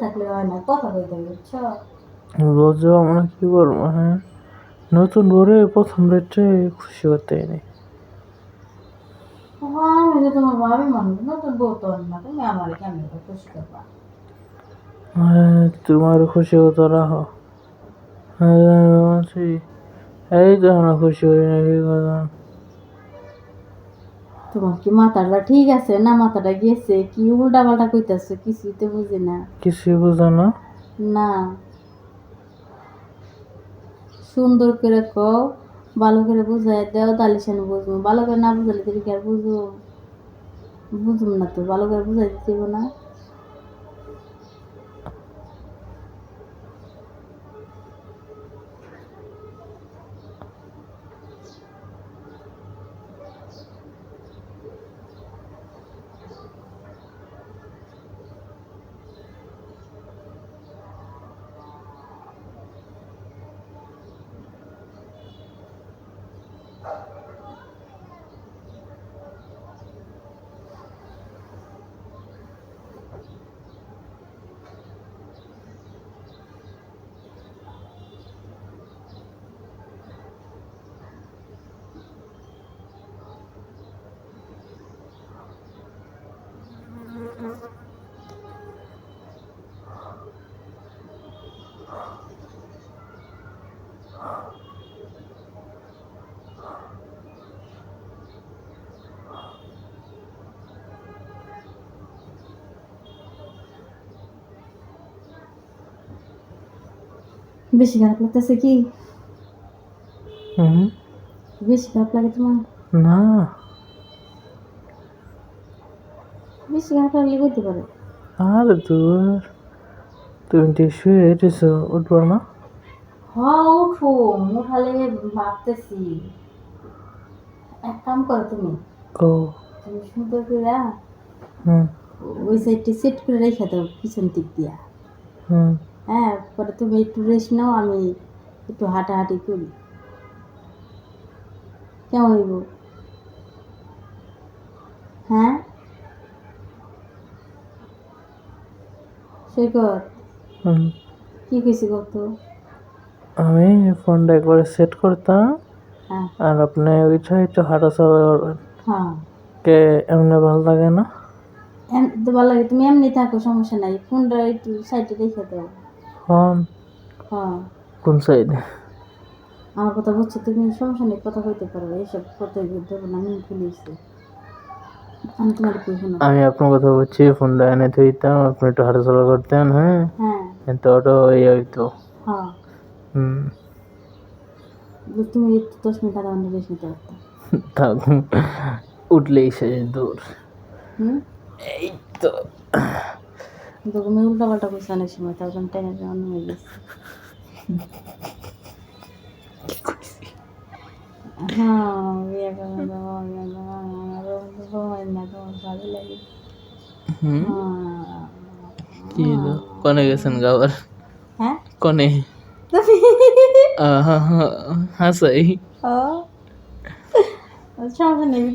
থাকলে হয় না, কথা কইতে হবে, বুঝছো? লজ্জা আমরা কি করবো? হ্যাঁ, নতুন বরে প্রথম রাত্রে খুশি করতে নেই। আমি যে তোমার ভাবি মানুষ, নতুন বউ তো না, তুমি আমার কেমন খুশি করবা? তোমার খুশি হতো রাখো। বলছি এই তো আমরা খুশি হই না, কি কথা? তোমার কি মাথাটা ঠিক আছে না? মাথাটা গেছে কি? উল্টা পাল্টা কইতাছো, কিছুই তো বুঝি না। কিছুই বুঝো না? না, সুন্দর করে কও, ভালো করে বুঝাই দাও, তাহলে সে বুঝবো। ভালো করে না বুঝালে তুমি কি আর বুঝবো? বুঝুম না তো, ভালো করে বুঝাই দিতে না। বেশি খারাপ লাগতেছে কি? হুম, বেশি খারাপ লাগে তোমার? না, বেশি খারাপ লাগলে করতে পারে। আর দূর, তুমি ঠিক শুয়ে এটেছো, উঠবো না? হ্যাঁ উঠো, উঠালে ভাবতেছি। এক কাম করো তুমি, কো। তুমি সুন্দর করে হুম ওই সাইডটি সেট করে রেখে দাও পিছন দিক দিয়া। হুম। হ্যাঁ, পরে তুমি একটু রেস্ট নাও, আমি একটু হাঁটাহাঁটি করি। কেমন হইব? হ্যাঁ সৈকত, হুম। কি কইছি কত? আমি ফোনটা একবারে সেট করতাম, হ্যাঁ আর আপনি ওই একটু হাঁটাচলা করবেন। হ্যাঁ, কে এমনি ভালো লাগে না? তো ভালো লাগে, তুমি এমনি থাকো, সমস্যা নাই, ফোনটা একটু সাইডে রেখে দাও। ফোন হ্যাঁ, কোন সাইডে? আমার কথা বুঝছো তুমি, সমস্যা নেই, কথা কইতে পারো, এইসব কথা দেবো না, আমি ভুলেছি। আমি তোমার কই শোনো। আমি আপনার কথা বলছি, ফোনটা এনে থইতাম, আপনি একটু হাঁটাচলা করতেন। হ্যাঁ, হ্যাঁ কিন্তু ওটা ইয়ে হইতো। হ্যাঁ, হুম। তুমি একটু 10 মিনিট আধা ঘন্টা রেস্ট নিতে পারতাম। থাক, উঠলেই শেষ দূর। হুম, এই তো। কিন্তু তুমি উল্টা পাল্টা করছো অনেক সময়, তার জন্য টেনে অন্য হয়ে গেছে। হ্যাঁ, বিয়ে করে দেবো, বিয়ে দেবো, আমারও সময় না, তোমার ভালো লাগে। হুম। হ্যাঁ কি হলো? কনে গেছেন গাবার? হ্যাঁ, কনে? তুমি হাসাই। ও সমস্যা নেই।